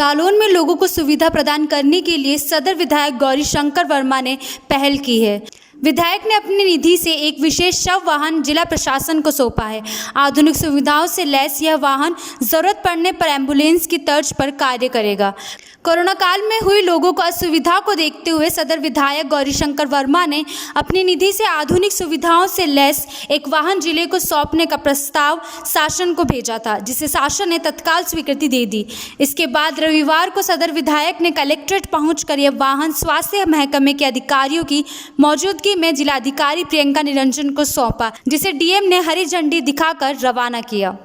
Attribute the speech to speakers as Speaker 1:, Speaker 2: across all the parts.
Speaker 1: जालौन में लोगों को सुविधा प्रदान करने के लिए सदर विधायक गौरीशंकर वर्मा ने पहल की है। विधायक ने अपनी निधि से एक विशेष शव वाहन जिला प्रशासन को सौंपा है। आधुनिक सुविधाओं से लैस यह वाहन जरूरत पड़ने पर एम्बुलेंस की तर्ज पर कार्य करेगा। कोरोना काल में हुई लोगों को असुविधा को देखते हुए सदर विधायक गौरीशंकर वर्मा ने अपनी निधि से आधुनिक सुविधाओं से लैस एक वाहन जिले को सौंपने का प्रस्ताव शासन को भेजा था, जिसे शासन ने तत्काल स्वीकृति दे दी। इसके बाद रविवार को सदर विधायक ने कलेक्ट्रेट पहुंचकर यह वाहन स्वास्थ्य महकमे के अधिकारियों की मौजूदगी में जिलाधिकारी प्रियंका निरंजन को सौंपा, जिसे डीएम ने हरी झंडी दिखाकर रवाना किया।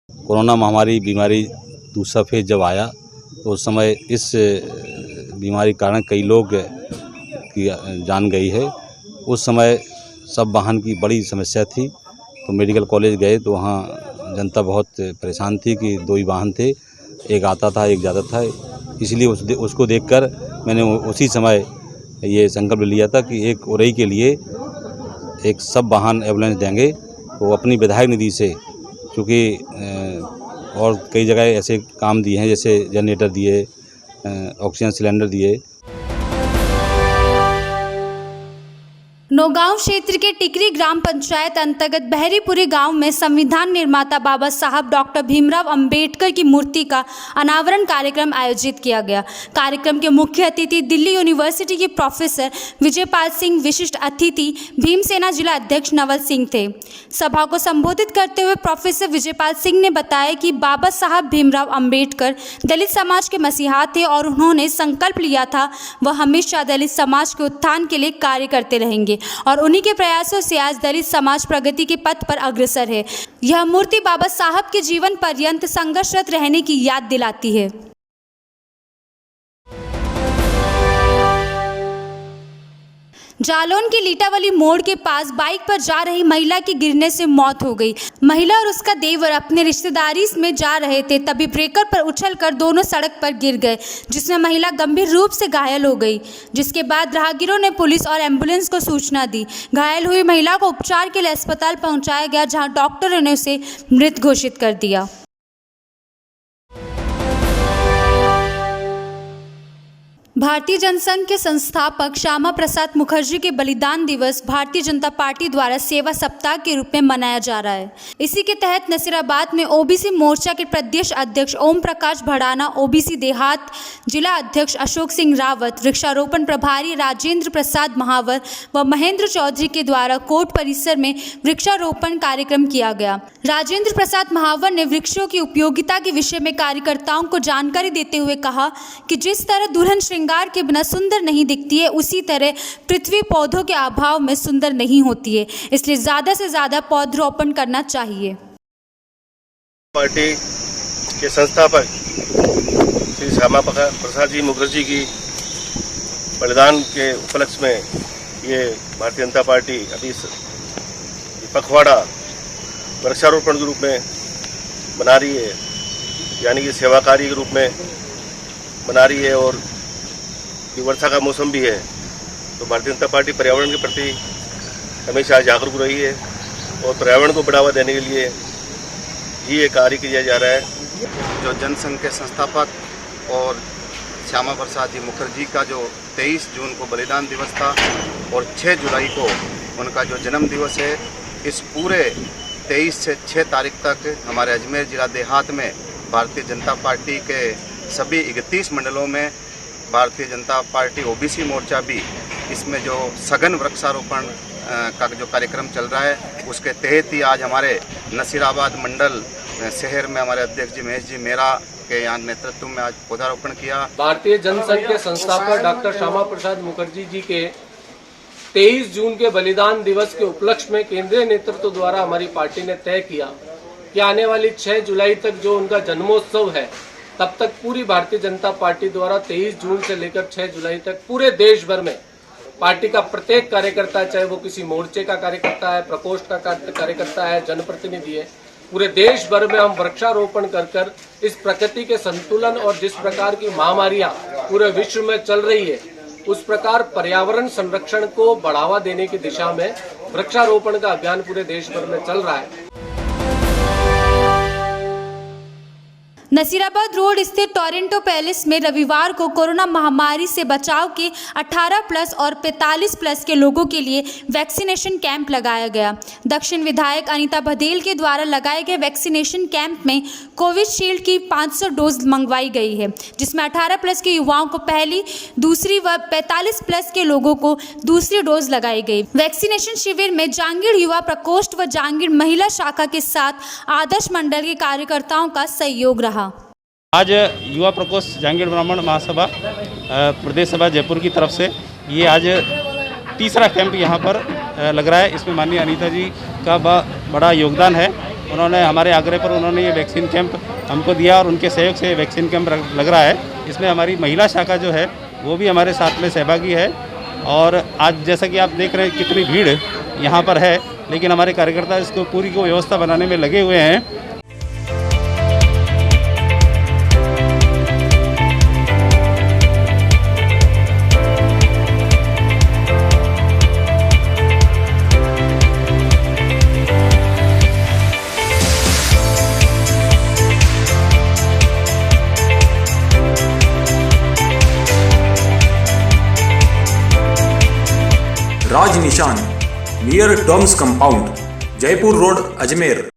Speaker 2: कोरोना महामारी बीमारी दूसरा फेज जब आया तो उस समय इस बीमारी के कारण कई लोग की जान गई है। उस समय सब वाहन की बड़ी समस्या थी, तो मेडिकल कॉलेज गए तो वहाँ जनता बहुत परेशान थी कि दो ही वाहन थे, एक आता था एक जाता था। इसलिए उसको देखकर मैंने उसी समय ये संकल्प लिया था कि एक उरई के लिए एक सब वाहन एम्बुलेंस देंगे। तो अपनी विधायक निधि से, क्योंकि और कई जगह ऐसे काम दिए हैं, जैसे जनरेटर दिए, ऑक्सीजन सिलेंडर दिए।
Speaker 1: नौगांव क्षेत्र के टिकरी ग्राम पंचायत अंतर्गत बहरीपुरी गांव में संविधान निर्माता बाबा साहब डॉक्टर भीमराव अंबेडकर की मूर्ति का अनावरण कार्यक्रम आयोजित किया गया। कार्यक्रम के मुख्य अतिथि दिल्ली यूनिवर्सिटी के प्रोफेसर विजयपाल सिंह, विशिष्ट अतिथि भीमसेना जिला अध्यक्ष नवल सिंह थे। सभा को संबोधित करते हुए प्रोफेसर विजयपाल सिंह ने बताया कि बाबा साहब भीमराव अंबेडकर दलित समाज के मसीहा थे और उन्होंने संकल्प लिया था वह हमेशा दलित समाज के उत्थान के लिए कार्य करते रहेंगे और उन्हीं के प्रयासों से आज दलित समाज प्रगति के पथ पर अग्रसर है। यह मूर्ति बाबा साहब के जीवन पर्यंत संघर्षरत रहने की याद दिलाती है। जालौन के लीटावली मोड़ के पास बाइक पर जा रही महिला की गिरने से मौत हो गई। महिला और उसका देवर अपने रिश्तेदारी में जा रहे थे, तभी ब्रेकर पर उछलकर दोनों सड़क पर गिर गए, जिसमें महिला गंभीर रूप से घायल हो गई। जिसके बाद राहगीरों ने पुलिस और एम्बुलेंस को सूचना दी। घायल हुई महिला को उपचार के लिए अस्पताल पहुंचाया गया, जहां डॉक्टरों ने उसे मृत घोषित कर दिया। भारतीय जनसंघ के संस्थापक श्यामा प्रसाद मुखर्जी के बलिदान दिवस भारतीय जनता पार्टी द्वारा सेवा सप्ताह के रूप में मनाया जा रहा है। इसी के तहत नसीराबाद में ओबीसी मोर्चा के प्रदेश अध्यक्ष ओम प्रकाश भड़ाना, ओबीसी देहात जिला अध्यक्ष अशोक सिंह रावत, वृक्षारोपण प्रभारी राजेंद्र प्रसाद महावर व महेंद्र चौधरी के द्वारा कोर्ट परिसर में वृक्षारोपण कार्यक्रम किया गया। राजेंद्र प्रसाद महावर ने वृक्षों की उपयोगिता के विषय में कार्यकर्ताओं को जानकारी देते हुए कहा कि जिस तरह दुल्हन श्रृंगार के बिना सुंदर नहीं दिखती है, उसी तरह पृथ्वी पौधों के अभाव में सुंदर नहीं होती है, इसलिए ज्यादा से ज्यादा पौधरोपण करना चाहिए।
Speaker 3: पार्टी के संस्थापक श्री श्यामा प्रसाद जी मुखर्जी की बलिदान के उपलक्ष्य में ये भारतीय जनता पार्टी अभी पखवाड़ा वृक्षारोपण के रूप में मना रही है, यानी कि सेवा कार्य के रूप में मना रही है। और वर्षा का मौसम भी है, तो भारतीय जनता पार्टी पर्यावरण के प्रति हमेशा जागरूक रही है और पर्यावरण को बढ़ावा देने के लिए ये कार्य किया जा रहा है।
Speaker 4: जो जनसंघ के संस्थापक और श्यामा प्रसाद जी मुखर्जी का जो 23 जून को बलिदान दिवस था और 6 जुलाई को उनका जो जन्म दिवस है, इस पूरे 23 से 6 तारीख तक हमारे अजमेर जिला देहात में भारतीय जनता पार्टी के सभी 31 मंडलों में भारतीय जनता पार्टी ओबीसी मोर्चा भी इसमें जो सघन वृक्षारोपण का जो कार्यक्रम चल रहा है, उसके तहत ही आज हमारे नसीराबाद मंडल शहर में हमारे अध्यक्ष जी महेश जी मेरा के यहाँ नेतृत्व में आज पौधारोपण किया।
Speaker 5: भारतीय जनसंघ के संस्थापक डॉक्टर श्यामा प्रसाद मुखर्जी जी के 23 जून के बलिदान दिवस के उपलक्ष्य में केंद्रीय नेतृत्व द्वारा हमारी पार्टी ने तय किया कि आने वाली 6 जुलाई तक जो उनका जन्मोत्सव है, तब तक पूरी भारतीय जनता पार्टी द्वारा 23 जून से लेकर 6 जुलाई तक पूरे देश भर में पार्टी का प्रत्येक कार्यकर्ता, चाहे वो किसी मोर्चे का कार्यकर्ता है, प्रकोष्ठ का कार्यकर्ता है, जनप्रतिनिधि है, पूरे देश भर में हम वृक्षारोपण कर इस प्रकृति के संतुलन और जिस प्रकार की महामारियां पूरे विश्व में चल रही है, उस प्रकार पर्यावरण संरक्षण को बढ़ावा देने की दिशा में वृक्षारोपण का अभियान पूरे देश भर में चल रहा है।
Speaker 1: नसीराबाद रोड स्थित टोरंटो पैलेस में रविवार को कोरोना महामारी से बचाव के 18 प्लस और 45 प्लस के लोगों के लिए वैक्सीनेशन कैंप लगाया गया। दक्षिण विधायक अनीता बघेल के द्वारा लगाए गए वैक्सीनेशन कैंप में कोविशील्ड की 500 डोज मंगवाई गई है, जिसमें 18 प्लस के युवाओं को पहली, दूसरी व 45 प्लस के लोगों को दूसरी डोज लगाई गई। वैक्सीनेशन शिविर में जांगीर युवा प्रकोष्ठ व जांगीर महिला शाखा के साथ आदर्श मंडल के कार्यकर्ताओं का सहयोग रहा।
Speaker 6: आज युवा प्रकोष्ठ जांगीर ब्राह्मण महासभा प्रदेश सभा जयपुर की तरफ से ये आज तीसरा कैंप यहाँ पर लग रहा है। इसमें माननीय अनीता जी का बड़ा योगदान है। उन्होंने हमारे आग्रह पर उन्होंने ये वैक्सीन कैंप हमको दिया और उनके सहयोग से वैक्सीन कैंप लग रहा है। इसमें हमारी महिला शाखा जो है वो भी हमारे साथ में सहभागी है। और आज जैसा कि आप देख रहे हैं कितनी भीड़ यहाँ पर है, लेकिन हमारे कार्यकर्ता इसको पूरी को व्यवस्था बनाने में लगे हुए हैं।
Speaker 7: राज निशान नियर डॉम्स कंपाउंड, जयपुर रोड, अजमेर।